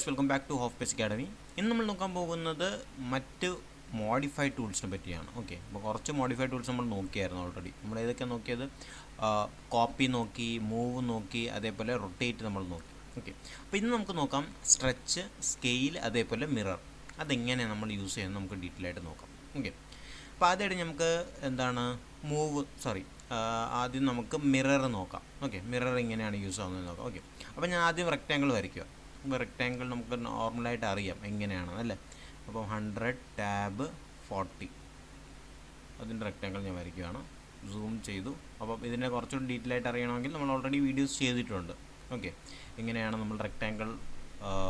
Guys, welcome back to Hof page academy. ഇന്ന് നമ്മൾ നോക്കാൻ പോകുന്നത് മറ്റ് മോഡിഫൈഡ് ടൂൾസിനെ പറ്റിയാണ്. ഓക്കെ, അപ്പോൾ കുറച്ച് മോഡിഫൈഡ് ടൂൾസ് നമ്മൾ നോക്കിയായിരുന്നു ഓൾറെഡി. നമ്മൾ ഏതൊക്കെ നോക്കിയത്? കോപ്പി നോക്കി, മൂവ് നോക്കി, അതേപോലെ റൊട്ടേറ്റ് നമ്മൾ നോക്കി. ഓക്കെ, അപ്പോൾ ഇന്ന് നമുക്ക് നോക്കാം സ്ട്രെച്ച്, സ്കെയിൽ, അതേപോലെ മിറർ. അതെങ്ങനെ നമ്മൾ യൂസ് ചെയ്യുന്നത് നമുക്ക് ഡീറ്റെയിൽ ആയിട്ട് നോക്കാം. ഓക്കെ, അപ്പോൾ ആദ്യമായിട്ട് നമുക്ക് ആദ്യം നമുക്ക് മിറർ നോക്കാം. ഓക്കെ, മിറർ എങ്ങനെയാണ് യൂസ് ആവുന്നത് നോക്കാം. ഓക്കെ, അപ്പോൾ ഞാൻ ആദ്യം റെക്റ്റാങ്കിൾ വരയ്ക്കുക. ഇപ്പോൾ റെക്റ്റാങ്കിൾ നമുക്ക് നോർമലായിട്ട് അറിയാം എങ്ങനെയാണ് അല്ലേ. അപ്പോൾ 100 ടാബ് 40 അതിൻ്റെ റെക്റ്റാങ്കിൾ ഞാൻ വരയ്ക്കുകയാണ്. സൂം ചെയ്തു. അപ്പോൾ ഇതിനെ കുറച്ചുകൂടി ഡീറ്റെയിൽ ആയിട്ട് അറിയണമെങ്കിൽ നമ്മൾ ഓൾറെഡി വീഡിയോസ് ചെയ്തിട്ടുണ്ട്. ഓക്കെ, എങ്ങനെയാണ് നമ്മൾ റെക്റ്റാങ്കിൾ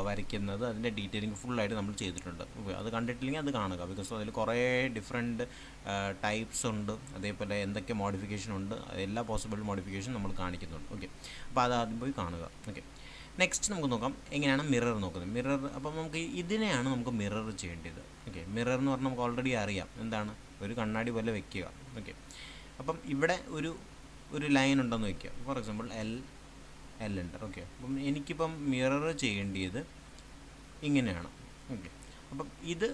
വരയ്ക്കുന്നത്, അതിൻ്റെ ഡീറ്റെയിലിംഗ് ഫുള്ളായിട്ട് നമ്മൾ ചെയ്തിട്ടുണ്ട്. ഓക്കെ, അത് കണ്ടിട്ടില്ലെങ്കിൽ അത് കാണുക. ബിക്കോസ് അതിൽ കുറേ ഡിഫറെൻറ്റ് ടൈപ്സ് ഉണ്ട്, അതേപോലെ എന്തൊക്കെ മോഡിഫിക്കേഷൻ ഉണ്ട്, എല്ലാ പോസിബിൾ മോഡിഫിക്കേഷൻ നമ്മൾ കാണിക്കുന്നുണ്ട്. ഓക്കെ, അപ്പോൾ അത് ആദ്യം പോയി കാണുക. ഓക്കെ, നെക്സ്റ്റ് നമുക്ക് നോക്കാം എങ്ങനെയാണ് മിറർ നോക്കുന്നത്. മിറർ, അപ്പം നമുക്ക് ഇതിനെയാണ് നമുക്ക് മിറർ ചെയ്യേണ്ടത്. ഓക്കെ, മിറർ എന്ന് പറഞ്ഞാൽ നമുക്ക് ഓൾറെഡി അറിയാം എന്താണ്, ഒരു കണ്ണാടി പോലെ വെക്കുക. ഓക്കെ, അപ്പം ഇവിടെ ഒരു ലൈൻ ഉണ്ടെന്ന് വയ്ക്കുക. ഫോർ എക്സാമ്പിൾ എൽ ഉണ്ട്. ഓക്കെ, അപ്പം എനിക്കിപ്പം മിറർ ചെയ്യേണ്ടത് ഇങ്ങനെയാണ്. ഓക്കെ, അപ്പം ഇത്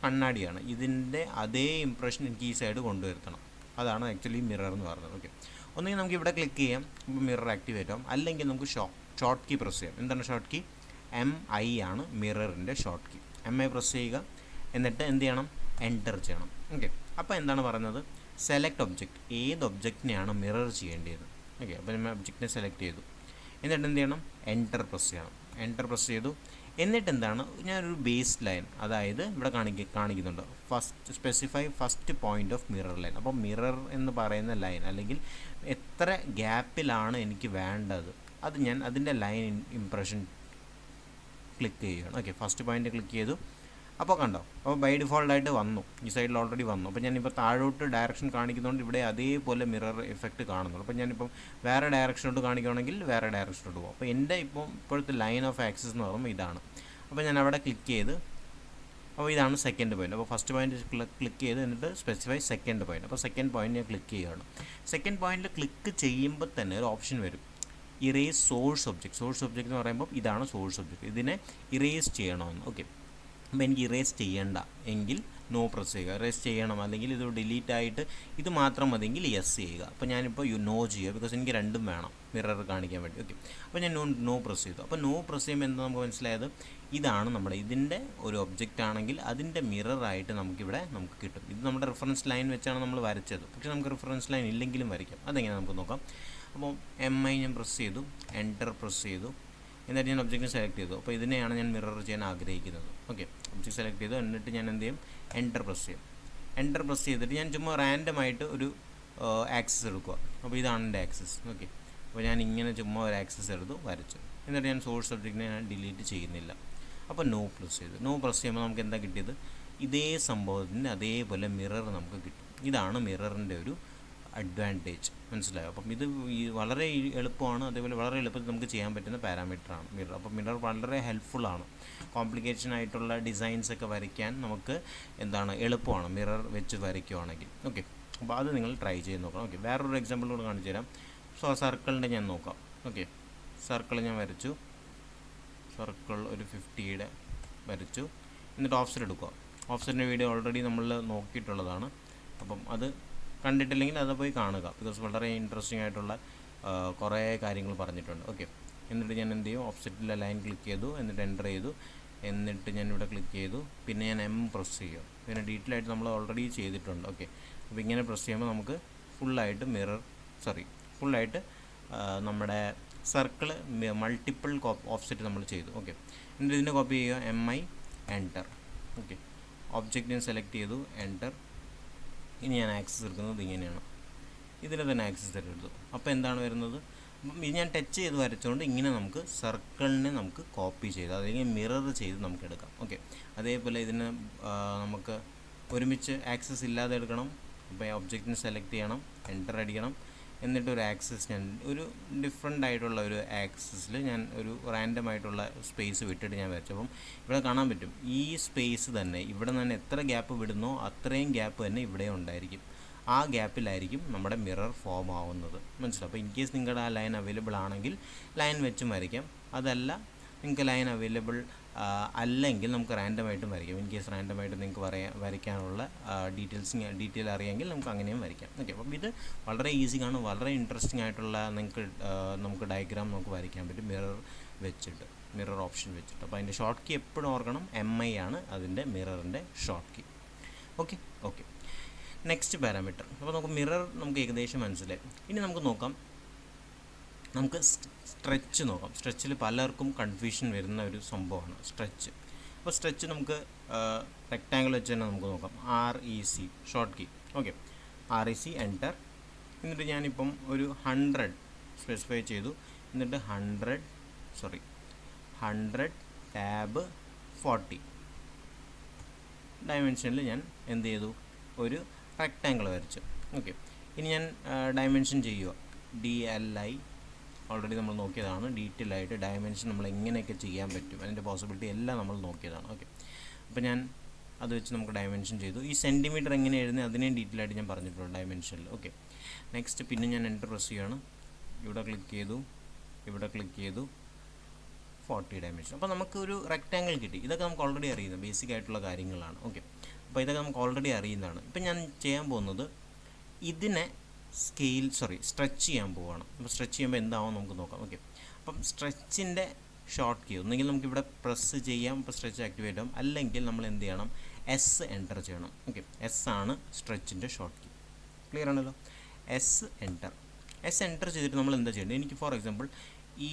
കണ്ണാടിയാണ്, ഇതിൻ്റെ അതേ ഇംപ്രഷൻ എനിക്ക് ഈ സൈഡ് കൊണ്ടുവരുത്തണം. അതാണ് ആക്ച്വലി മിറർ എന്ന് പറയുന്നത്. ഓക്കെ, ഒന്നുകിൽ നമുക്ക് ഇവിടെ ക്ലിക്ക് ചെയ്യാം, അപ്പോൾ മിറർ ആക്ടിവേറ്റ് ആവും. അല്ലെങ്കിൽ നമുക്ക് ഷോർട്ട് കീ പ്രസ് ചെയ്യാം. എന്താണ് ഷോർട്ട് കീ? MI ആണ് മിററിൻ്റെ ഷോർട്ട് കീ. MI പ്രസ് ചെയ്യുക, എന്നിട്ട് എന്ത് ചെയ്യണം? എൻ്റർ ചെയ്യണം. ഓക്കെ, അപ്പോൾ എന്താണ് പറയുന്നത്? സെലക്ട് ഒബ്ജക്റ്റ്, ഏത് ഒബ്ജക്റ്റിനെയാണ് മിറർ ചെയ്യേണ്ടത്. ഓക്കെ, അപ്പോൾ നമ്മൾ ഒബ്ജക്റ്റിനെ സെലക്ട് ചെയ്തു, എന്നിട്ട് എന്ത് ചെയ്യണം? എൻ്റർ പ്രസ് ചെയ്യണം. എൻ്റർ പ്രസ് ചെയ്തു, എന്നിട്ട് എന്താണ്, ഞാനൊരു ബേസ് ലൈൻ, അതായത് ഇവിടെ കാണിക്കുന്നുണ്ട് specify first point of mirror line. അപ്പോൾ മിറർ എന്ന് പറയുന്ന ലൈൻ, അല്ലെങ്കിൽ എത്ര ഗ്യാപ്പിലാണ് എനിക്ക് വേണ്ടത്, അത് ഞാൻ അതിൻ്റെ ലൈൻ ഇംപ്രഷൻ ക്ലിക്ക് ചെയ്യുകയാണ്. ഓക്കെ, ഫസ്റ്റ് പോയിൻ്റ് ക്ലിക്ക് ചെയ്തു. അപ്പോൾ കണ്ടോ, അപ്പോൾ ബൈ ഡിഫോൾട്ടായിട്ട് വന്നു, ഈ സൈഡിൽ ഓൾറെഡി വന്നു. അപ്പോൾ ഞാനിപ്പോൾ താഴോട്ട് ഡയറക്ഷൻ കാണിക്കുന്നതുകൊണ്ട് ഇവിടെ അതേപോലെ മിറർ എഫക്റ്റ് കാണുന്നുള്ളൂ. അപ്പോൾ ഞാനിപ്പം വേറെ ഡയറക്ഷനോട്ട് കാണിക്കുകയാണെങ്കിൽ വേറെ ഡയറക്ഷനോട്ട് പോകും. അപ്പോൾ എൻ്റെ ഇപ്പോഴത്തെ ലൈൻ ഓഫ് ആക്സിസ് എന്ന് പറയുമ്പോൾ ഇതാണ്. അപ്പോൾ ഞാൻ അവിടെ ക്ലിക്ക് ചെയ്ത്, അപ്പോൾ ഇതാണ് സെക്കൻഡ് പോയിൻ്റ്. അപ്പോൾ ഫസ്റ്റ് പോയിൻ്റ് ക്ലിക്ക് ചെയ്ത് എന്നിട്ട് സ്പെസിഫൈ സെക്കൻഡ് പോയിൻ്റ്. അപ്പോൾ സെക്കൻഡ് പോയിൻ്റ് ഞാൻ ക്ലിക്ക് ചെയ്യുകയാണ്. സെക്കൻഡ് പോയിൻ്റിൽ ക്ലിക്ക് ചെയ്യുമ്പോൾ തന്നെ ഒരു ഓപ്ഷൻ വരും, erase source object. Source object എന്ന് പറയുമ്പോൾ ഇതാണ് സോഴ്സ് ഒബ്ജക്റ്റ്. ഇതിനെ ഇറേസ് ചെയ്യണമെന്ന്. ഓക്കെ, അപ്പോൾ എനിക്ക് ഇറേസ് ചെയ്യേണ്ട എങ്കിൽ നോ പ്രസ് ചെയ്യുക. ഇറേസ് ചെയ്യണം അല്ലെങ്കിൽ ഇത് ഡിലീറ്റ് ആയിട്ട് ഇത് മാത്രം മതിയെങ്കിൽ യെസ് ചെയ്യുക. അപ്പോൾ ഞാനിപ്പോൾ നോ ചെയ്യുക, ബിക്കോസ് എനിക്ക് രണ്ടും വേണം മിറർ കാണിക്കാൻ വേണ്ടി. ഓക്കെ, അപ്പോൾ ഞാൻ നോ പ്രസ് ചെയ്തു. അപ്പോൾ നോ പ്രസ് ചെയ്യുമ്പോൾ എന്താ നമുക്ക് മനസ്സിലായത്, ഇതാണ് ഇതിൻ്റെ ഒരു ഒബ്ജക്റ്റ് ആണെങ്കിൽ അതിൻ്റെ മിററായിട്ട് നമുക്ക് കിട്ടും. ഇത് നമ്മുടെ റെഫറൻസ് ലൈൻ വെച്ചാണ് നമ്മൾ വരച്ചത്. പക്ഷേ നമുക്ക് റെഫറൻസ് ലൈൻ ഇല്ലെങ്കിലും വരയ്ക്കാം. അതെങ്ങനെ നമുക്ക് നോക്കാം. അപ്പോൾ MI ഞാൻ പ്രസ് ചെയ്തു, എൻ്റർ പ്രസ് ചെയ്തു, എന്നിട്ട് ഞാൻ ഒബ്ജക്റ്റ് സെലക്ട് ചെയ്തു. അപ്പോൾ ഇതിനെയാണ് ഞാൻ മിറർ ചെയ്യാൻ ആഗ്രഹിക്കുന്നത്. ഓക്കെ, ഒബ്ജക്റ്റ് സെലക്ട് ചെയ്തു, എന്നിട്ട് ഞാൻ എന്ത് ചെയ്യും? എൻ്റർ പ്രസ് ചെയ്യും. എൻ്റർ പ്രസ് ചെയ്തിട്ട് ഞാൻ ചുമ്മാ റാൻഡമായിട്ട് ഒരു ആക്സിസ് എടുക്കുക. അപ്പോൾ ഇതാണ് എൻ്റെ ആക്സിസ്. ഓക്കെ, അപ്പോൾ ഞാൻ ഇങ്ങനെ ചുമ്മാ ഒരു ആക്സിസ് എടുത്തു വരച്ചു. എന്നിട്ട് ഞാൻ സോഴ്സ് ഒബ്ജക്റ്റിനെ ഞാൻ ഡിലീറ്റ് ചെയ്യുന്നില്ല. അപ്പോൾ നോ പ്രസ് ചെയ്തു. നോ പ്രസ് ചെയ്യുമ്പോൾ നമുക്ക് എന്താ കിട്ടിയത്? ഇതേ സംഭവത്തിന് അതേപോലെ മിറർ നമുക്ക് കിട്ടും. ഇതാണ് മിററിൻ്റെ ഒരു അഡ്വാൻറ്റേജ്. മനസ്സിലായോ? അപ്പം ഇത് വളരെ എളുപ്പമാണ്, അതേപോലെ വളരെ എളുപ്പത്തിൽ നമുക്ക് ചെയ്യാൻ പറ്റുന്ന പാരാമീറ്ററാണ് മിറർ. അപ്പോൾ മിറർ വളരെ ഹെൽപ്ഫുള്ളാണ്. കോംപ്ലിക്കേഷൻ ആയിട്ടുള്ള ഡിസൈൻസ് ഒക്കെ വരയ്ക്കാൻ നമുക്ക് എളുപ്പമാണ് മിറർ വെച്ച് വരയ്ക്കുകയാണെങ്കിൽ. ഓക്കെ, അപ്പോൾ അത് നിങ്ങൾ ട്രൈ ചെയ്ത് നോക്കണം. ഓക്കെ, വേറൊരു എക്സാമ്പിൾ കൂടെ കാണിച്ചു തരാം. സർക്കിളിൻ്റെ ഞാൻ നോക്കാം. ഓക്കെ, സർക്കിൾ ഞാൻ വരച്ചു. സർക്കിൾ ഒരു 50 വരച്ചു. എന്നിട്ട് ഓഫ്സെറ്റ് എടുക്കുക. ഓഫ്സെറ്റിൻ്റെ വീഡിയോ ഓൾറെഡി നമ്മൾ നോക്കിയിട്ടുള്ളതാണ്. അപ്പം അത് കണ്ടിട്ടില്ലെങ്കിൽ അത് പോയി കാണുക, ബിക്കോസ് വളരെ ഇൻട്രസ്റ്റിംഗ് ആയിട്ടുള്ള കുറേ കാര്യങ്ങൾ പറഞ്ഞിട്ടുണ്ട്. ഓക്കെ, എന്നിട്ട് ഞാൻ എന്ത് ചെയ്യും? ഓഫ്സെറ്റിലെ ലൈൻ ക്ലിക്ക് ചെയ്തു, എന്നിട്ട് എൻ്റർ ചെയ്തു, എന്നിട്ട് ഞാൻ ഇവിടെ ക്ലിക്ക് ചെയ്തു, പിന്നെ ഞാൻ പ്രസ് ചെയ്യും. പിന്നെ ഡീറ്റെയിൽ ആയിട്ട് നമ്മൾ ഓൾറെഡി ചെയ്തിട്ടുണ്ട്. ഓക്കെ, അപ്പോൾ ഇങ്ങനെ പ്രസ് ചെയ്യുമ്പോൾ നമുക്ക് ഫുള്ളായിട്ട് നമ്മുടെ സർക്കിൾ മൾട്ടിപ്പിൾ ഓഫ്സെറ്റ് നമ്മൾ ചെയ്തു. ഓക്കെ, എന്നിട്ട് ഇതിൻ്റെ കോപ്പി ചെയ്യുക, MI എൻ്റർ. ഓക്കെ, ഒബ്ജക്റ്റിനെ സെലക്ട് ചെയ്തു, എൻ്റർ. ഇനി ഞാൻ ആക്സസ് എടുക്കുന്നത് ഇങ്ങനെയാണ്, ഇതിൽ തന്നെ ആക്സസ് എടുത്തു. അപ്പോൾ എന്താണ് വരുന്നത്? ഇത് ഞാൻ ടച്ച് ചെയ്ത് വരച്ചുകൊണ്ട് ഇങ്ങനെ നമുക്ക് സർക്കിളിനെ നമുക്ക് കോപ്പി ചെയ്ത് അല്ലെങ്കിൽ മിറർ ചെയ്ത് നമുക്ക് എടുക്കാം. ഓക്കെ, അതേപോലെ ഇതിന് നമുക്ക് ഒരുമിച്ച് ആക്സസ് ഇല്ലാതെ എടുക്കണം. അപ്പോൾ ഒബ്ജക്റ്റിനെ സെലക്ട് ചെയ്യണം, എൻ്റർ അടിക്കണം, എന്നിട്ട് ഒരു ആക്സസ് ഞാൻ ഒരു ഡിഫറെൻ്റ് ആയിട്ടുള്ള ഒരു ആക്സസിൽ ഞാൻ ഒരു റാൻഡം ആയിട്ടുള്ള സ്പേസ് വിട്ടിട്ട് ഞാൻ വരച്ചു. അപ്പം ഇവിടെ കാണാൻ പറ്റും ഈ സ്പേസ് തന്നെ ഇവിടെ നിന്ന് എത്ര ഗ്യാപ്പ് വിടുന്നോ അത്രയും ഗ്യാപ്പ് തന്നെ ഇവിടെ ഉണ്ടായിരിക്കും. ആ ഗ്യാപ്പിലായിരിക്കും നമ്മുടെ മിറർ ഫോം ആവുന്നത്. മനസ്സിലാവും? അപ്പോൾ ഇൻ കേസ് നിങ്ങളുടെ ആ ലൈൻ അവൈലബിൾ ആണെങ്കിൽ ലൈൻ വെച്ചും വരയ്ക്കാം. അതല്ല നിങ്ങൾക്ക് ലൈൻ അവൈലബിൾ അല്ലെങ്കിൽ നമുക്ക് റാൻഡമായിട്ടും വരയ്ക്കാം. ഇൻ കേസ് റാൻഡമായിട്ട് നിങ്ങൾക്ക് വരയ്ക്കാനുള്ള ഡീറ്റെയിൽ അറിയാമെങ്കിൽ നമുക്ക് അങ്ങനെയും വരയ്ക്കാം. ഓക്കെ, അപ്പം ഇത് വളരെ ഈസിയാണ്, വളരെ ഇൻട്രസ്റ്റിംഗ് ആയിട്ടുള്ള നമുക്ക് ഡയഗ്രാം നമുക്ക് വരയ്ക്കാൻ പറ്റും മിറർ ഓപ്ഷൻ വെച്ചിട്ട്. അപ്പോൾ അതിൻ്റെ ഷോർട്ട് കീ എപ്പോഴും ഓർക്കണം, MI ആണ് അതിൻ്റെ മിററിൻ്റെ short key. Okay. Next parameter. അപ്പോൾ നമുക്ക് മിറർ നമുക്ക് ഏകദേശം മനസ്സിലായി. ഇനി നമുക്ക് നോക്കാം, നമുക്ക് സ്ട്രെച്ച് നോക്കാം. സ്ട്രെച്ചിൽ പലർക്കും കൺഫ്യൂഷൻ വരുന്ന ഒരു സംഭവമാണ് സ്ട്രെച്ച്. അപ്പോൾ സ്ട്രെച്ച് നമുക്ക് റെക്റ്റാങ്കിൾ വെച്ച് തന്നെ നമുക്ക് നോക്കാം. REC short key. Okay, REC enter. എന്നിട്ട് ഞാനിപ്പം ഒരു 100 സ്പെസിഫൈ ചെയ്തു. എന്നിട്ട് 100 ടാബ് 40 ഡയമെൻഷനിൽ ഞാൻ എന്ത് ചെയ്തു, ഒരു റെക്റ്റാങ്കിൾ വരച്ചു. ഓക്കെ, ഇനി ഞാൻ ഡയമെൻഷൻ ചെയ്യുക. DLI ഓൾറെഡി നമ്മൾ നോക്കിയതാണ്. ഡീറ്റെയിൽ ആയിട്ട് ഡയമെൻഷൻ നമ്മൾ എങ്ങനെയൊക്കെ ചെയ്യാൻ പറ്റും, അതിൻ്റെ പോസിബിലിറ്റി എല്ലാം നമ്മൾ നോക്കിയതാണ്. ഓക്കെ, അപ്പോൾ ഞാൻ അത് വെച്ച് നമുക്ക് ഡയമെൻഷൻ ചെയ്തു. ഈ സെൻറ്റിമീറ്റർ എങ്ങനെ എഴുതുന്നത് അതിനെയും ഡീറ്റെയിൽ ആയിട്ട് ഞാൻ പറഞ്ഞിട്ടുണ്ട് ഡയമെൻഷനിൽ. ഓക്കെ, നെക്സ്റ്റ് പിന്നെ ഞാൻ എൻ്റർ പ്രസ് ചെയ്യുകയാണ്. ഇവിടെ ക്ലിക്ക് ചെയ്തു 40 ഡയമെൻഷൻ. അപ്പോൾ നമുക്കൊരു റെക്റ്റാങ്കിൾ കിട്ടി. ഇതൊക്കെ നമുക്ക് ഓൾറെഡി അറിയുന്ന ബേസിക് ആയിട്ടുള്ള കാര്യങ്ങളാണ്. ഓക്കെ, അപ്പോൾ ഇതൊക്കെ നമുക്ക് ഓൾറെഡി അറിയുന്നതാണ്. ഇപ്പം ഞാൻ ചെയ്യാൻ പോകുന്നത് ഇതിനെ സ്ട്രെച്ച് ചെയ്യാൻ പോവുകയാണ്. അപ്പോൾ സ്ട്രെച്ച് ചെയ്യുമ്പോൾ എന്താവും നമുക്ക് നോക്കാം. ഓക്കെ, അപ്പം സ്ട്രെച്ചിൻ്റെ ഷോർട്ട് കീ ഒന്നെങ്കിൽ നമുക്കിവിടെ പ്രസ് ചെയ്യാം, ഇപ്പോൾ സ്ട്രെച്ച് ആക്ടിവേറ്റ് ആവും. അല്ലെങ്കിൽ നമ്മൾ എന്ത് ചെയ്യണം, S എൻ്റർ ചെയ്യണം. ഓക്കെ, S ആണ് സ്ട്രെച്ചിൻ്റെ ഷോർട്ട് കീ. ക്ലിയർ ആണല്ലോ. S എൻ്റർ ചെയ്തിട്ട് നമ്മൾ എന്താ ചെയ്യേണ്ടത്, എനിക്ക് ഫോർ എക്സാമ്പിൾ ഈ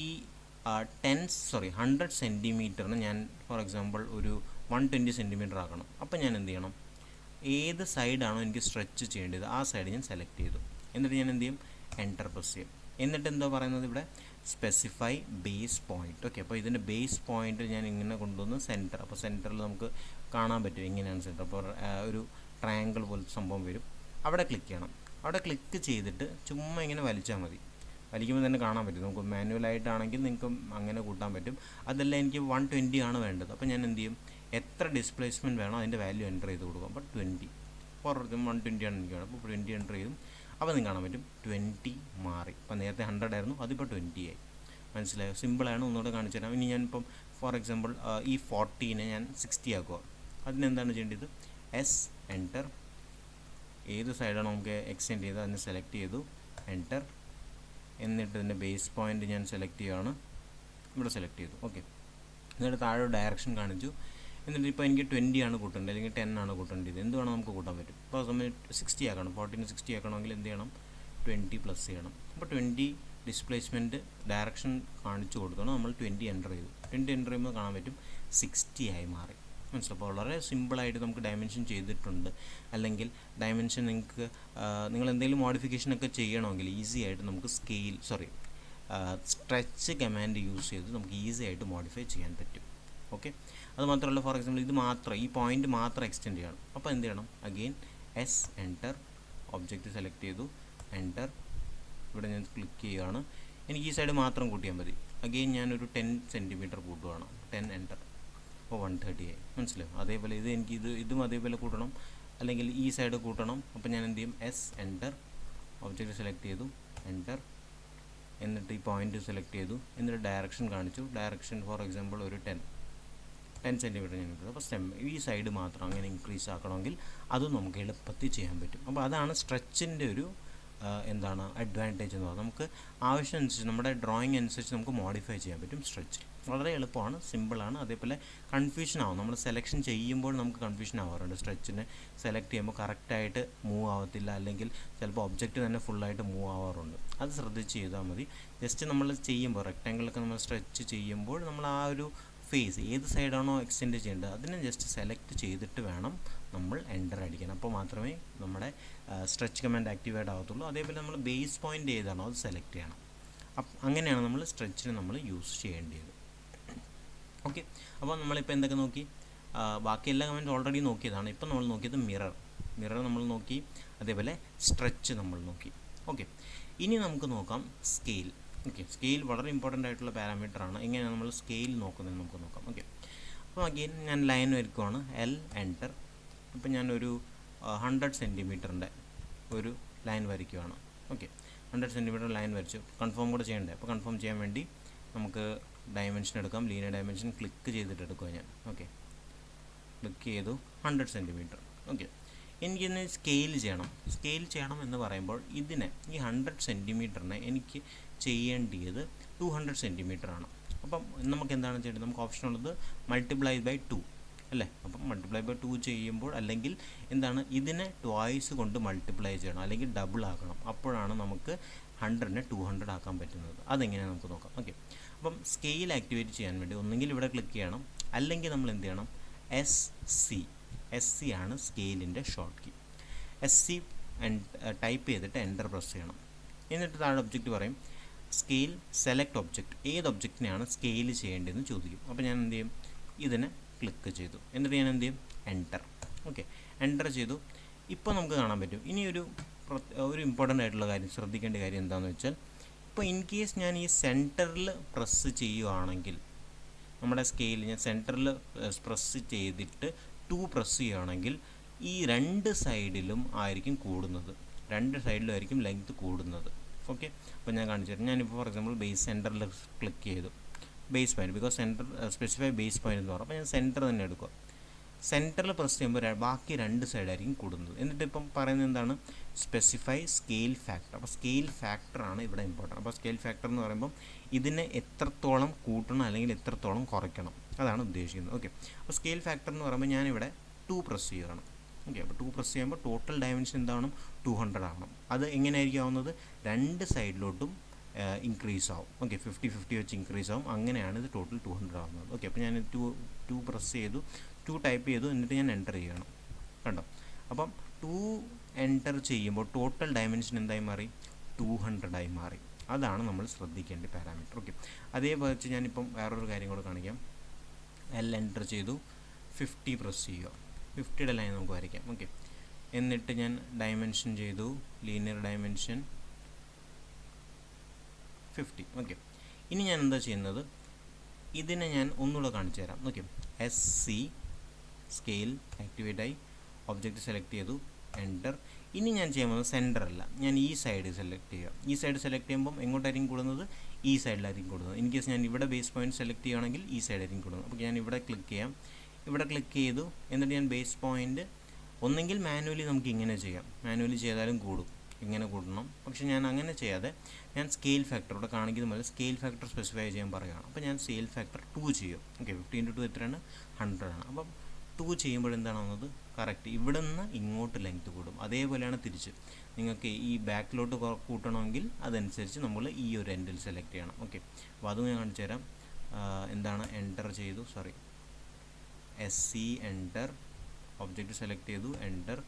100 സെൻറ്റിമീറ്ററിന് ഞാൻ ഫോർ എക്സാമ്പിൾ ഒരു 120 സെൻറ്റിമീറ്റർ ആക്കണം. അപ്പോൾ ഞാൻ എന്ത് ചെയ്യണം, ഏത് സൈഡാണോ എനിക്ക് സ്ട്രെച്ച് ചെയ്യേണ്ടത് ആ സൈഡ് ഞാൻ സെലക്ട് ചെയ്തു. എന്നിട്ട് ഞാൻ എന്ത് ചെയ്യും, എൻ്റർ പ്രസ് ചെയ്യും. എന്നിട്ട് എന്താ പറയുന്നത് ഇവിടെ, സ്പെസിഫൈ ബേസ് പോയിൻറ്റ്. ഓക്കെ, അപ്പോൾ ഇതിൻ്റെ ബേസ് പോയിൻറ്റ് ഞാൻ ഇങ്ങനെ കൊണ്ടുവന്ന് സെൻറ്റർ. അപ്പോൾ സെൻറ്ററിൽ നമുക്ക് കാണാൻ പറ്റും എങ്ങനെയാണ് സെൻറ്റർ. അപ്പോൾ ഒരു ട്രയാങ്കിൾ പോലത്തെ സംഭവം വരും. അവിടെ ക്ലിക്ക് ചെയ്യണം. അവിടെ ക്ലിക്ക് ചെയ്തിട്ട് ചുമ്മാ ഇങ്ങനെ വലിച്ചാൽ മതി. വലിക്കുമ്പോൾ തന്നെ കാണാൻ പറ്റും. നമുക്ക് മാനുവലായിട്ടാണെങ്കിൽ നിങ്ങൾക്ക് അങ്ങനെ കൂട്ടാൻ പറ്റും. അതല്ല എനിക്ക് 120 ആണ് വേണ്ടത്. അപ്പോൾ ഞാൻ എന്ത് ചെയ്യും, എത്ര ഡിസ്പ്ലേസ്മെൻറ്റ് വേണോ അതിൻ്റെ വാല്യൂ എൻ്റർ ചെയ്ത് കൊടുക്കും. അപ്പോൾ 20 ഫോർ 120 ആണ് എനിക്ക് വേണം. അപ്പോൾ 20 എൻ്റർ ചെയ്തും. അപ്പോൾ നിങ്ങൾക്ക് കാണാൻ പറ്റും 20 മാറി. അപ്പോൾ നേരത്തെ 100 ആയിരുന്നു, അതിപ്പോൾ 20 ആയി. മനസ്സിലായോ? സിമ്പിളാണ്. ഒന്നുകൂടെ കാണിച്ചു തരാം. ഇനി ഞാനിപ്പം ഫോർ എക്സാമ്പിൾ ഈ 40നെ ഞാൻ 60 ആക്കുക. അതിനെന്താണ് ചെയ്യേണ്ടത്, S എൻ്റർ. ഏത് സൈഡാണ് നമുക്ക് എക്സ്റ്റെൻഡ് ചെയ്ത് അതിനെ സെലക്ട് ചെയ്തു, എൻ്റർ. എന്നിട്ട് ഇതിൻ്റെ ബേസ് പോയിൻറ്റ് ഞാൻ സെലക്ട് ചെയ്യുകയാണ്. ഇവിടെ സെലക്ട് ചെയ്തു. ഓക്കെ, എന്നിട്ട് താഴെ ഡയറക്ഷൻ കാണിച്ചു. എന്നിട്ട് ഇപ്പോൾ എനിക്ക് 20 ആണ് കൂട്ടേണ്ടത്, അല്ലെങ്കിൽ 10 ആണ് കൂട്ടേണ്ടത്. എന്ത് വേണം നമുക്ക് കൂട്ടാൻ പറ്റും. ഇപ്പോൾ നമ്മൾ 60 ആക്കണം. 40ന് 60 ആക്കണമെങ്കിൽ എന്ത് ചെയ്യണം, 20 പ്ലസ് ചെയ്യണം. അപ്പോൾ 20 ഡിസ്പ്ലേസ്മെൻറ്റ് ഡയറക്ഷൻ കാണിച്ചു കൊടുത്തോണം. നമ്മൾ 20 എൻ്റർ ചെയ്തു. 20 എൻ്റർ ചെയ്യുമ്പോൾ കാണാൻ പറ്റും 60 ആയി മാറി. മനസ്സിലാവും. അപ്പോൾ വളരെ സിമ്പിളായിട്ട് നമുക്ക് ഡയമെൻഷൻ ചെയ്തിട്ടുണ്ട്. അല്ലെങ്കിൽ ഡയമെൻഷൻ നിങ്ങൾ എന്തെങ്കിലും മോഡിഫിക്കേഷനൊക്കെ ചെയ്യണമെങ്കിൽ ഈസി ആയിട്ട് നമുക്ക് സ്ട്രെച്ച് കമാൻഡ് യൂസ് ചെയ്ത് നമുക്ക് ഈസി ആയിട്ട് മോഡിഫൈ ചെയ്യാൻ പറ്റും. ഓക്കെ, അതുമാത്രമല്ല ഫോർ എക്സാമ്പിൾ ഈ പോയിൻ്റ് മാത്രം എക്സ്റ്റെൻഡ് ചെയ്യണം. അപ്പോൾ എന്ത് ചെയ്യണം, again S enter. Object select ചെയ്തു, എൻ്റർ. ഇവിടെ ഞാൻ ക്ലിക്ക് ചെയ്യുകയാണ്. എനിക്ക് ഈ സൈഡ് മാത്രം കൂട്ടിയാൽ മതി. അഗെയിൻ ഞാനൊരു 10 സെൻറ്റിമീറ്റർ കൂട്ടുകയാണ്. 10 എൻ്റർ. അപ്പോൾ 130 ആയി. മനസ്സിലാവും. അതേപോലെ ഇതും അതേപോലെ കൂട്ടണം, അല്ലെങ്കിൽ ഈ സൈഡ് കൂട്ടണം. അപ്പോൾ ഞാൻ എന്ത് ചെയ്യും, S എൻ്റർ. ഒബ്ജക്റ്റ് സെലക്ട് ചെയ്തു, എൻ്റർ. എന്നിട്ട് ഈ പോയിൻ്റ് സെലക്ട് ചെയ്തു. എന്നിട്ട് ഡയറക്ഷൻ കാണിച്ചു. ഡയറക്ഷൻ ഫോർ എക്സാമ്പിൾ ഒരു 10 സെൻറ്റിമീറ്റർ ഞാൻ കിട്ടും. അപ്പോൾ ഈ സൈഡ് മാത്രം അങ്ങനെ ഇൻക്രീസ് ആക്കണമെങ്കിൽ അതും നമുക്ക് എളുപ്പത്തിൽ ചെയ്യാൻ പറ്റും. അപ്പോൾ അതാണ് സ്ട്രെച്ചിൻ്റെ ഒരു അഡ്വാൻറ്റേജ് എന്ന് പറയുന്നത്. നമുക്ക് ആവശ്യം അനുസരിച്ച് നമ്മുടെ ഡ്രോയിങ് അനുസരിച്ച് നമുക്ക് മോഡിഫൈ ചെയ്യാൻ പറ്റും. സ്ട്രെച്ച് വളരെ എളുപ്പമാണ്, സിമ്പിളാണ്. അതേപോലെ കൺഫ്യൂഷൻ ആവും. നമ്മൾ സെലക്ഷൻ ചെയ്യുമ്പോൾ നമുക്ക് കൺഫ്യൂഷൻ ആവാറുണ്ട്. സ്ട്രെച്ചിനെ സെലക്ട് ചെയ്യുമ്പോൾ കറക്റ്റായിട്ട് മൂവ് ആവത്തില്ല, അല്ലെങ്കിൽ ചിലപ്പോൾ ഒബ്ജക്റ്റ് തന്നെ ഫുള്ളായിട്ട് മൂവ് ആവാറുണ്ട്. അത് ശ്രദ്ധിച്ച് ചെയ്താൽ മതി. ജസ്റ്റ് നമ്മൾ ചെയ്യുമ്പോൾ റെക്റ്റാങ്കിളൊക്കെ നമ്മൾ സ്ട്രെച്ച് ചെയ്യുമ്പോൾ നമ്മൾ ആ ഒരു ഫേസ് ഏത് സൈഡാണോ എക്സ്റ്റെൻഡ് ചെയ്യേണ്ടത് അതിനെ ജസ്റ്റ് സെലക്ട് ചെയ്തിട്ട് വേണം നമ്മൾ എൻ്റർ അടിക്കണം. അപ്പോൾ മാത്രമേ നമ്മുടെ സ്ട്രെച്ച് കമാൻഡ് ആക്ടിവേറ്റ് ആകത്തുള്ളൂ. അതേപോലെ നമ്മൾ ബേസ് പോയിൻ്റ് ഏതാണോ അത് സെലക്ട് ചെയ്യണം. അങ്ങനെയാണ് നമ്മൾ സ്ട്രെച്ചിന് നമ്മൾ യൂസ് ചെയ്യേണ്ടത്. ഓക്കെ, അപ്പോൾ നമ്മളിപ്പോൾ എന്തൊക്കെ നോക്കി, ബാക്കി എല്ലാ കമാൻഡ് ഓൾറെഡി നോക്കിയതാണ്. ഇപ്പോൾ നമ്മൾ നോക്കിയത് മിറർ നമ്മൾ നോക്കി, അതേപോലെ സ്ട്രെച്ച് നമ്മൾ നോക്കി. ഓക്കെ, ഇനി നമുക്ക് നോക്കാം സ്കെയിൽ. ഓക്കെ, സ്കെയിൽ വളരെ ഇമ്പോർട്ടൻ്റ് ആയിട്ടുള്ള പാരാമീറ്ററാണ്. എങ്ങനെയാണ് നമ്മൾ സ്കെയിൽ നോക്കുന്നത് നമുക്ക് നോക്കാം. ഓക്കെ, അപ്പോൾ അഗെയിൻ ഞാൻ ലൈൻ വരയ്ക്കുവാണ്. L enter. അപ്പോൾ ഞാനൊരു 100 സെൻറ്റിമീറ്ററിൻ്റെ ഒരു ലൈൻ വരയ്ക്കുവാണ്. ഓക്കെ, 100 സെൻറ്റിമീറ്റർ ലൈൻ വരച്ചു. കൺഫേം കൂടെ ചെയ്യണ്ടേ. അപ്പോൾ കൺഫേം ചെയ്യാൻ വേണ്ടി നമുക്ക് ഡയമെൻഷൻ എടുക്കാം, ലീനിയർ ഡയമെൻഷൻ ക്ലിക്ക് ചെയ്തിട്ട് എടുക്കുക ഞാൻ. ഓക്കെ, ക്ലിക്ക് ചെയ്തു 100 സെൻറ്റിമീറ്റർ. ഓക്കെ, എനിക്കിന്ന് സ്കെയിൽ ചെയ്യണം എന്ന് പറയുമ്പോൾ ഇതിനെ ഈ 100 സെൻറ്റിമീറ്ററിനെ എനിക്ക് ചെയ്യേണ്ടത് 200 സെൻറ്റിമീറ്റർ ആണ്. അപ്പം നമുക്ക് എന്താണ് ചെയ്യേണ്ടത്? നമുക്ക് ഓപ്ഷൻ ഉള്ളത് മൾട്ടിപ്ലൈ ബൈ 2 അല്ലേ? അപ്പം മൾട്ടിപ്ലൈ ബൈ 2 ചെയ്യുമ്പോൾ അല്ലെങ്കിൽ എന്താണ് ഇതിനെ ട്വൈസ് കൊണ്ട് മൾട്ടിപ്ലൈ ചെയ്യണം അല്ലെങ്കിൽ ഡബിൾ ആക്കണം. അപ്പോഴാണ് നമുക്ക് 100നെ 200 ആക്കാൻ പറ്റുന്നത്. അതെങ്ങനെയാണ് നമുക്ക് നോക്കാം. ഓക്കെ, അപ്പം സ്കെയിൽ ആക്ടിവേറ്റ് ചെയ്യാൻ വേണ്ടി ഒന്നെങ്കിൽ ഇവിടെ ക്ലിക്ക് ചെയ്യണം, അല്ലെങ്കിൽ നമ്മൾ എന്ത് ചെയ്യണം? SC ആണ് സ്കെയിലിൻ്റെ ഷോർട്ട് കീ. SC ടൈപ്പ് ചെയ്തിട്ട് എൻ്റർ പ്രസ് ചെയ്യണം. എന്നിട്ട് താഴെ ഒബ്ജക്റ്റ് പറയും സ്കെയിൽ സെലക്ട് ഒബ്ജക്റ്റ്, ഏത് ഒബ്ജക്റ്റിനെയാണ് സ്കെയിൽ ചെയ്യേണ്ടതെന്ന് ചോദിക്കും. അപ്പോൾ ഞാൻ എന്ത് ചെയ്യും? ഇതിനെ ക്ലിക്ക് ചെയ്തു, എന്നിട്ട് ഞാൻ എന്ത് ചെയ്യും? എൻ്റർ. ഓക്കെ, എൻ്റർ ചെയ്തു. ഇപ്പോൾ നമുക്ക് കാണാൻ പറ്റും. ഇനി ഒരു ഇമ്പോർട്ടൻ്റ് ആയിട്ടുള്ള കാര്യം, ശ്രദ്ധിക്കേണ്ട കാര്യം എന്താണെന്ന് വെച്ചാൽ, ഇപ്പോൾ ഇൻ കേസ് ഞാൻ ഈ സെൻറ്ററിൽ പ്രസ് ചെയ്യുകയാണെങ്കിൽ, നമ്മുടെ സ്കെയിൽ ഞാൻ സെൻറ്ററിൽ പ്രസ് ചെയ്തിട്ട് 2 പ്രസ് ചെയ്യുകയാണെങ്കിൽ ഈ 2 സൈഡിലും ആയിരിക്കും കൂടുന്നത്, 2 സൈഡിലും ആയിരിക്കും ലെങ്ത് കൂടുന്നത്. ഓക്കെ, അപ്പോൾ ഞാൻ കാണിച്ചു തരാം. ഞാനിപ്പോൾ ഫോർ എക്സാമ്പിൾ ബേസ് സെൻറ്ററിൽ ക്ലിക്ക് ചെയ്തു, base point, because centre specify base point എന്ന് പറയും. അപ്പോൾ ഞാൻ സെൻറ്റർ തന്നെ എടുക്കുക. സെൻറ്ററിൽ പ്രസ് ചെയ്യുമ്പോൾ ബാക്കി 2 സൈഡായിരിക്കും കൂടുന്നത്. എന്നിട്ട് ഇപ്പം പറയുന്നത് എന്താണ്? Specify scale factor. അപ്പോൾ സ്കെയിൽ ഫാക്ടറാണ് ഇവിടെ ഇമ്പോർട്ടൻറ്റ്. അപ്പോൾ സ്കെയിൽ ഫാക്ടർ എന്ന് പറയുമ്പം ഇതിനെ എത്രത്തോളം കൂട്ടണം അല്ലെങ്കിൽ എത്രത്തോളം കുറയ്ക്കണം, അതാണ് ഉദ്ദേശിക്കുന്നത്. ഓക്കെ, അപ്പോൾ സ്കെയിൽ ഫാക്ടർ എന്ന് പറയുമ്പോൾ ഞാനിവിടെ 2 പ്രസ് ചെയ്യുകയാണ്. ഓക്കെ, അപ്പോൾ 2 പ്രസ് ചെയ്യുമ്പോൾ ടോട്ടൽ ഡയമെൻഷൻ എന്താവണം? 200 ആവണം. അത് എങ്ങനെയായിരിക്കും ആവുന്നത്? 2 സൈഡിലോട്ടും ഇൻക്രീസ് ആവും. ഓക്കെ, 50-50 വെച്ച് ഇൻക്രീസ് ആവും. അങ്ങനെയാണ് ഇത് ടോട്ടൽ 200 ആവുന്നത്. ഓക്കെ, അപ്പോൾ ഞാൻ 2 പ്രസ് ചെയ്തു, 2 ടൈപ്പ് ചെയ്തു, എന്നിട്ട് ഞാൻ എൻ്റർ ചെയ്യണം. കണ്ടോ? അപ്പം 2 എൻ്റർ ചെയ്യുമ്പോൾ ടോട്ടൽ ഡയമെൻഷൻ എന്തായി മാറി? 200 ആയി മാറി. അതാണ് നമ്മൾ ശ്രദ്ധിക്കേണ്ട പാരാമീറ്റർ. ഓക്കെ, അതേപോലെ വെച്ച് ഞാനിപ്പം വേറൊരു കാര്യം കൂടെ കാണിക്കാം. L എൻ്റർ ചെയ്തു, 50 പ്രസ് ചെയ്യുക, 50യുടെ ലൈൻ നമുക്ക് വരയ്ക്കാം. ഓക്കെ, എന്നിട്ട് ഞാൻ ഡയമെൻഷൻ ചെയ്തു, ലീനിയർ ഡയമെൻഷൻ 50. ഓക്കെ, ഇനി ഞാൻ എന്താ ചെയ്യുന്നത്? ഇതിനെ ഞാൻ ഒന്നുകൂടെ കാണിച്ചു തരാം. ഓക്കെ, SC സ്കെയിൽ ആക്ടിവേറ്റ് ആയി, ഒബ്ജക്റ്റ് സെലക്ട് ചെയ്തു, എൻ്റർ. ഇനി ഞാൻ ചെയ്യുന്നത് സെൻറ്റർ അല്ല, ഞാൻ ഈ സൈഡ് സെലക്ട് ചെയ്യുക. ഈ സൈഡ് സെലക്ട് ചെയ്യുമ്പം എങ്ങോട്ടായിരിക്കും കൂടുന്നത്? ഈ സൈഡിലായിരിക്കും കൂടുന്നത്. ഇൻ കേസ് ഞാൻ ഇവിടെ ബേസ് പോയിൻറ്റ് സെലക്ട് ചെയ്യുകയാണെങ്കിൽ ഈ സൈഡായിരിക്കും കൂടുന്നത്. അപ്പോൾ ഞാൻ ഇവിടെ ക്ലിക്ക് ചെയ്യാം, ഇവിടെ ക്ലിക്ക് ചെയ്തു, എന്നിട്ട് ഞാൻ ബേസ് പോയിൻറ്റ് ഒന്നെങ്കിൽ മാനുവലി നമുക്ക് ഇങ്ങനെ ചെയ്യാം, മാനുവലി ചെയ്താലും കൂടും, ഇങ്ങനെ കൂട്ടണം. പക്ഷേ ഞാൻ അങ്ങനെ ചെയ്യാതെ ഞാൻ സ്കെയിൽ ഫാക്ടർ ഇവിടെ കാണിക്കുന്ന പോലെ സ്കെയിൽ ഫാക്ടർ സ്പെസിഫൈ ചെയ്യാൻ പറയുകയാണ്. അപ്പോൾ ഞാൻ സ്കെയിൽ ഫാക്ടർ 2 ചെയ്യും. ഓക്കെ, 50 × 2 എത്രയാണ്? 100 ആണ്. അപ്പം 2 ചെയ്യുമ്പോൾ എന്താണ് വന്നത്? കറക്റ്റ് ഇവിടെ നിന്ന് ഇങ്ങോട്ട് ലെങ്ത് കൂടും. അതേപോലെയാണ് തിരിച്ച്. നിങ്ങൾക്ക് ഈ ബാക്കിലോട്ട് കൂട്ടണമെങ്കിൽ അതനുസരിച്ച് നമ്മൾ ഈ ഒരു എൻഡിൽ സെലക്ട് ചെയ്യണം. ഓക്കെ, അപ്പോൾ അതും ഞാൻ കാണിച്ചു തരാം. എന്താണ്? എൻ്റർ ചെയ്തു, SC എൻ്റർ, ഒബ്ജക്റ്റ് സെലക്ട് ചെയ്തു, എൻ്റർ,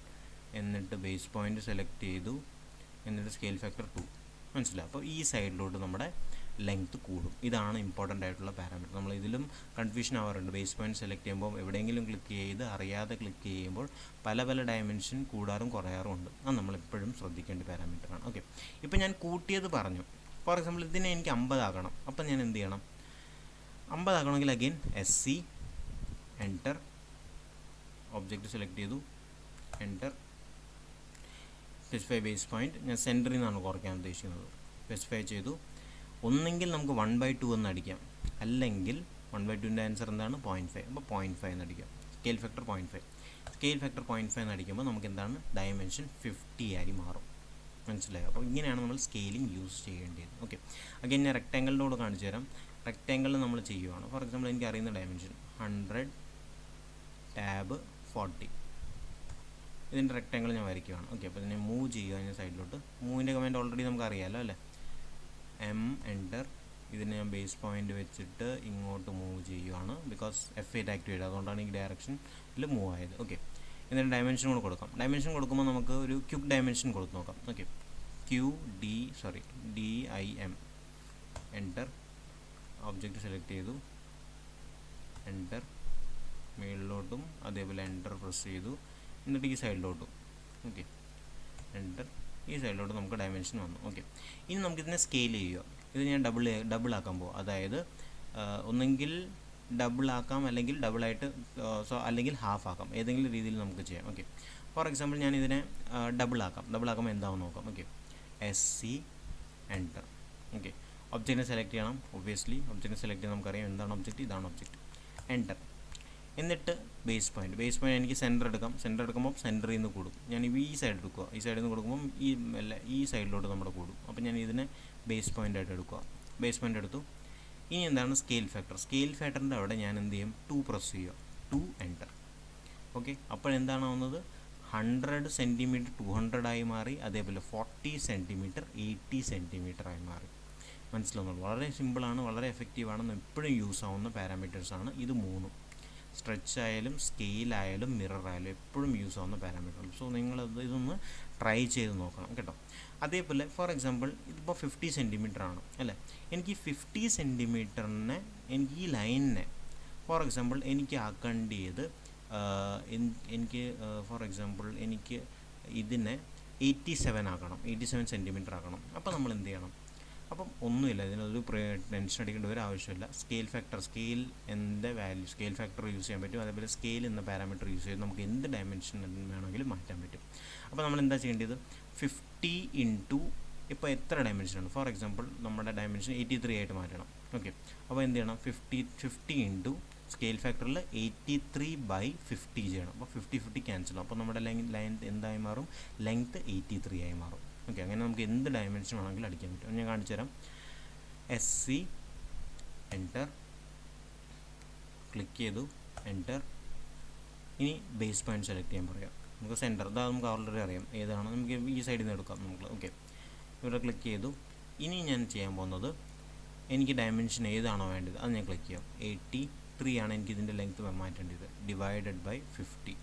എന്നിട്ട് ബേസ് പോയിൻറ്റ് സെലക്ട് ചെയ്തു, എന്നിട്ട് സ്കെയിൽ ഫാക്ടർ 2. മനസ്സിലായി? അപ്പോൾ ഈ സൈഡിലോട്ട് നമ്മുടെ ലെങ്ത് കൂടും. ഇതാണ് ഇമ്പോർട്ടൻ്റ് ആയിട്ടുള്ള പാരാമീറ്റർ. നമ്മൾ ഇതിലും കൺഫ്യൂഷൻ ആവാറുണ്ട്. ബേസ് പോയിൻറ്റ് സെലക്ട് ചെയ്യുമ്പോൾ എവിടെയെങ്കിലും ക്ലിക്ക് ചെയ്ത് അറിയാതെ ക്ലിക്ക് ചെയ്യുമ്പോൾ പല ഡയമെൻഷൻ കൂടാറും കുറയാറും ഉണ്ട്. അത് നമ്മളെപ്പോഴും ശ്രദ്ധിക്കേണ്ട പാരാമീറ്ററാണ്. ഓക്കെ, ഇപ്പോൾ ഞാൻ കൂട്ടിയത് പറഞ്ഞു. ഫോർ എക്സാമ്പിൾ ഇതിനെ എനിക്ക് 50 ആക്കണം. അപ്പം ഞാൻ എന്ത് ചെയ്യണം? 50 ആക്കണമെങ്കിൽ again SC enter, object select ചെയ്തു, എൻ്റർ, സ്പെസിഫൈ ബേസ് പോയിൻറ്റ്. ഞാൻ സെൻറ്ററിൽ നിന്നാണ് കുറയ്ക്കാൻ ഉദ്ദേശിക്കുന്നത്. സ്പെസിഫൈ ചെയ്തു. ഒന്നെങ്കിൽ നമുക്ക് 1/2 എന്ന് അടിക്കാം, അല്ലെങ്കിൽ 1/2ൻ്റെ ആൻസർ എന്താണ്? 0.5. അപ്പോൾ 0.5 എന്ന് അടിക്കാം. Scale factor 0.5. സ്കെയിൽ ഫാക്ടർ 0.5 എന്ന് അടിക്കുമ്പോൾ നമുക്ക് എന്താണ്? ഡയമെൻഷൻ 50 ആയി മാറും. മനസ്സിലായോ? അപ്പോൾ ഇങ്ങനെയാണ് നമ്മൾ സ്കെയിലിംഗ് യൂസ് ചെയ്യേണ്ടത്. ഓക്കെ, അഗൈൻ ഞാൻ റെക്റ്റാങ്കിളിൻ്റെ കൂടെ കാണിച്ചു തരാം. റെക്റ്റാങ്കിളിൽ നമ്മൾ ചെയ്യുവാണ്. ഫോർ എക്സാമ്പിൾ എനിക്ക് അറിയുന്ന ഡയമെൻഷൻ 100 tab 40. ഇതിൻ്റെ റെക്റ്റാങ്കിൾ ഞാൻ വരയ്ക്കുകയാണ്. ഓക്കെ, അപ്പോൾ ഇതിനെ മൂവ് ചെയ്യുക ഞാൻ സൈഡിലോട്ട്. മൂവിൻ്റെ കമാൻഡ് ഓൾറെഡി നമുക്ക് അറിയാമല്ലോ അല്ലേ? M enter. ഇതിനെ ഞാൻ ബേസ് പോയിൻ്റ് വെച്ചിട്ട് ഇങ്ങോട്ട് മൂവ് ചെയ്യുകയാണ്. ബിക്കോസ് F8 ആക്ടിവേറ്റ്, അതുകൊണ്ടാണ് ഈ ഡയറക്ഷനിൽ മൂവ് ആയത്. ഓക്കെ, എന്നിട്ട് ഡയമെൻഷൻ കൂടെ കൊടുക്കാം. ഡയമെൻഷൻ കൊടുക്കുമ്പോൾ നമുക്ക് ഒരു ക്യുക്ക് ഡയമെൻഷൻ കൊടുത്ത് നോക്കാം. Okay, DIM enter, object select ചെയ്തു, എൻ്റർ, മുകളിലോട്ടും അതേപോലെ എൻ്റർ പ്രസ് ചെയ്തു, എന്നിട്ട് ഈ സൈഡിലോട്ടും. ഓക്കെ, എൻ്റർ, ഈ സൈഡിലോട്ട് നമുക്ക് ഡയമെൻഷൻ വന്നു. ഓക്കെ, ഇനി നമുക്കിതിനെ സ്കെയിൽ ചെയ്യുക. ഇത് ഞാൻ ഡബിൾ ആക്കാൻ പോകും. അതായത് ഒന്നെങ്കിൽ ഡബിൾ ആക്കാം, അല്ലെങ്കിൽ ഡബിളായിട്ട് അല്ലെങ്കിൽ ഹാഫ് ആക്കാം. ഏതെങ്കിലും രീതിയിൽ നമുക്ക് ചെയ്യാം. ഓക്കെ, ഫോർ എക്സാമ്പിൾ ഞാൻ ഇതിനെ ഡബിൾ ആക്കുമ്പോൾ എന്താണെന്ന് നോക്കാം. Okay, SC enter. ഓക്കെ, ഒബ്ജക്റ്റിനെ സെലക്ട് ചെയ്യണം. ഒബ്വിയസ്ലി ഒബ്ജക്റ്റിനെ സെലക്ട് ചെയ്ത് നമുക്കറിയാം എന്താണ് ഒബ്ജക്റ്റ്, ഇതാണ് ഒബ്ജക്റ്റ്. എൻ്റർ. എന്നിട്ട് ബേസ് പോയിൻറ്റ് എനിക്ക് സെൻറ്റർ എടുക്കാം. സെൻറ്റർ എടുക്കുമ്പോൾ സെൻറ്ററിൽ നിന്ന് കൂടും. ഞാൻ ഈ സൈഡ് എടുക്കുക. ഈ സൈഡിൽ നിന്ന് കൊടുക്കുമ്പം ഈ സൈഡിലോട്ട് നമ്മുടെ കൂടും. അപ്പോൾ ഞാൻ ഇതിനെ ബേസ് പോയിൻ്റ് ആയിട്ട് എടുക്കുക. ബേസ് പോയിൻ്റ് എടുത്തു. ഇനി എന്താണ് സ്കെയിൽ ഫാക്ടർ? സ്കെയിൽ ഫാക്ടറിൻ്റെ അവിടെ ഞാൻ എന്ത് ചെയ്യും? 2 പ്രസ് ചെയ്യുക. 2 എൻ്റർ. ഓക്കെ, അപ്പോഴെന്താണ് ആവുന്നത്? 100 സെൻറ്റിമീറ്റർ 200 ആയി മാറി. അതേപോലെ 40 സെൻറ്റിമീറ്റർ 80 സെൻറ്റിമീറ്റർ ആയി മാറി. മനസ്സിലാവുന്നുള്ളൂ. വളരെ സിമ്പിളാണ്, വളരെ എഫക്റ്റീവാണ്, എപ്പോഴും യൂസ് ആവുന്ന പാരാമീറ്റേഴ്സാണ് ഇത് മൂന്നും. സ്ട്രെച്ച് ആയാലും സ്കെയിലായാലും മിററായാലും എപ്പോഴും യൂസ് ആവുന്ന പാരാമീറ്റർ. സോ നിങ്ങളത് ഇതൊന്ന് ട്രൈ ചെയ്ത് നോക്കണം കേട്ടോ. അതേപോലെ ഫോർ എക്സാമ്പിൾ ഇതിപ്പോൾ 50 സെൻറ്റിമീറ്റർ ആണ് അല്ലേ. എനിക്ക് 50 സെൻറ്റിമീറ്ററിനെ എനിക്ക് ഈ ലൈനിനെ ഫോർ എക്സാമ്പിൾ എനിക്ക് ആക്കേണ്ടത് എനിക്ക് ഫോർ എക്സാമ്പിൾ എനിക്ക് ഇതിനെ 87 ആക്കണം, 87 സെൻറ്റിമീറ്റർ ആക്കണം. അപ്പോൾ നമ്മൾ എന്ത് ചെയ്യണം? അപ്പം ഒന്നുമില്ല, ഇതിനൊരു ടെൻഷൻ അടിക്കേണ്ട ഒരു ആവശ്യമില്ല. സ്കെയിൽ ഫാക്ടർ, സ്കെയിൽ എൻ്റെ വാല്യൂ സ്കെയിൽ ഫാക്ടർ യൂസ് ചെയ്യാൻ പറ്റും. അതേപോലെ സ്കെയിൽ എന്ന പാരാമീറ്റർ യൂസ് ചെയ്ത് നമുക്ക് എന്ത് ഡയമെൻഷൻ വേണമെങ്കിലും മാറ്റാൻ പറ്റും. അപ്പോൾ നമ്മൾ എന്താ ചെയ്യേണ്ടത്? 50 ഇൻറ്റു ഇപ്പോൾ എത്ര ഡയമെൻഷനാണ്? ഫോർ എക്സാമ്പിൾ നമ്മുടെ ഡയമെൻഷൻ 83 ആയിട്ട് മാറ്റണം. ഓക്കെ, അപ്പോൾ എന്ത് ചെയ്യണം? 50 ഇൻറ്റു സ്കെയിൽ ഫാക്ടറിൽ 83/50 ചെയ്യണം. അപ്പോൾ 50 ക്യാൻസൽ. അപ്പോൾ നമ്മുടെ ലൈൻ എന്തായി മാറും? ലെങ്ത്ത് 83 ആയി മാറും. ഓക്കെ, അങ്ങനെ നമുക്ക് എന്ത് ഡയമെൻഷൻ വേണമെങ്കിലും അടിക്കാൻ പറ്റും. ഞാൻ കാണിച്ചു തരാം. SC എൻ്റർ, ക്ലിക്ക് ചെയ്തു, എൻ്റർ. ഇനി ബേസ് പോയിൻറ്റ് സെലക്ട് ചെയ്യാൻ പറയാം. നമുക്ക് സെൻറ്റർ ഇതാ നമുക്ക് ഓൾറെഡി അറിയാം ഏതാണ്. നമുക്ക് ഈ സൈഡിൽ നിന്ന് എടുക്കാം നമുക്ക്. ഓക്കെ, ഇവിടെ ക്ലിക്ക് ചെയ്തു. ഇനി ഞാൻ ചെയ്യാൻ പോകുന്നത് എനിക്ക് ഡയമെൻഷൻ ഏതാണോ വേണ്ടത് അത് ഞാൻ ക്ലിക്ക് ചെയ്യാം. 83 ആണ് എനിക്ക് ഇതിൻ്റെ ലെങ്ത്ത് മാറ്റേണ്ടത്. Divided by 50.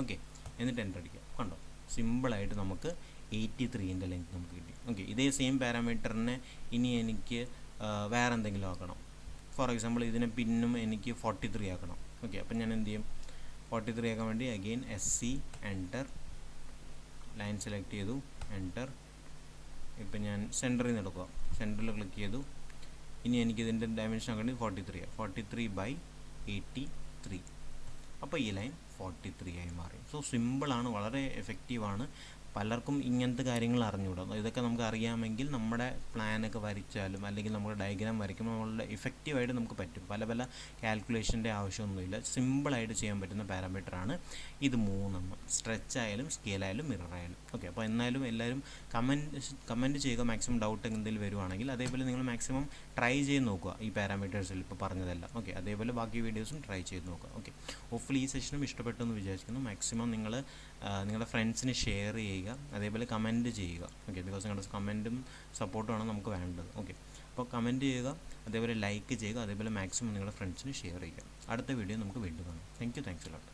ഓക്കെ, എന്നിട്ട് എൻ്റർ അടിക്കാം. കണ്ടോ, സിമ്പിളായിട്ട് നമുക്ക് 83ൻ്റെ ലെങ്ത്ത് നമുക്ക് കിട്ടി. ഓക്കെ, ഇതേ സെയിം പാരാമീറ്ററിനെ ഇനി എനിക്ക് വേറെ എന്തെങ്കിലും ആക്കണം. ഫോർ എക്സാമ്പിൾ ഇതിനെ പിന്നും എനിക്ക് 43 ആക്കണം. ഓക്കെ, അപ്പം ഞാൻ എന്ത് ചെയ്യും? 43 ആക്കാൻ വേണ്ടി again SC enter, line select ചെയ്തു, എൻ്റർ. ഇപ്പം ഞാൻ സെൻറ്ററിൽ നിന്ന് എടുക്കുക. സെൻറ്ററിൽ ക്ലിക്ക് ചെയ്തു. ഇനി എനിക്കിതിൻ്റെ ഡയമെൻഷൻ ആക്കേണ്ടത് 43 ആണ്. 43/83. അപ്പോൾ ഈ ലൈൻ 43 ആയി മാറി. സോ സിമ്പിളാണ്, വളരെ എഫക്റ്റീവാണ്. പലർക്കും ഇങ്ങനത്തെ കാര്യങ്ങൾ അറിഞ്ഞുകൂടാ. ഇതൊക്കെ നമുക്ക് അറിയാമെങ്കിൽ നമ്മുടെ പ്ലാനൊക്കെ വരച്ചാലും അല്ലെങ്കിൽ നമ്മുടെ ഡയഗ്രാം വരയ്ക്കുമ്പോൾ നമ്മളുടെ ഇഫക്റ്റീവായിട്ട് നമുക്ക് പറ്റും. പല പല കാൽക്കുലേഷൻ്റെ ആവശ്യമൊന്നുമില്ല. സിമ്പിളായിട്ട് ചെയ്യാൻ പറ്റുന്ന പാരാമീറ്ററാണ് ഇത് മൂന്നെണ്ണം. സ്ട്രെച്ച് ആയാലും സ്കെയിലായാലും മിററായാലും. ഓക്കെ, അപ്പോൾ എന്നാലും എല്ലാവരും കമൻറ്റ് ചെയ്യുക. മാക്സിമം ഡൗട്ട് എന്തെങ്കിലും വരുവാണെങ്കിൽ അതേപോലെ നിങ്ങൾ മാക്സിമം ട്രൈ ചെയ്ത് നോക്കുക ഈ പാരാമീറ്റേഴ്സിൽ ഇപ്പോൾ പറഞ്ഞതെല്ലാം. ഓക്കെ, അതേപോലെ ബാക്കി വീഡിയോസും ട്രൈ ചെയ്ത് നോക്കുക. ഓക്കെ, ഹോപ്പ്ഫുള്ളി ഈ സെഷനും ഇഷ്ടപ്പെട്ടു എന്ന് വിചാരിക്കുന്നു. മാക്സിമം നിങ്ങൾ നിങ്ങളുടെ ഫ്രണ്ട്സിന് ഷെയർ ചെയ്യുക, അതേപോലെ കമൻറ്റ് ചെയ്യുക. ഓക്കെ, ബിക്കോസ് നിങ്ങളുടെ കമൻറ്റും സപ്പോർട്ടുമാണ് നമുക്ക് വേണ്ടത്. ഓക്കെ, അപ്പോൾ കമൻറ്റ് ചെയ്യുക, അതേപോലെ ലൈക്ക് ചെയ്യുക, അതേപോലെ മാക്സിമം നിങ്ങളുടെ ഫ്രണ്ട്സിന് ഷെയർ ചെയ്യുക. അടുത്ത വീഡിയോ നമുക്ക് വീണ്ടും കാണാം. Thanks a lot.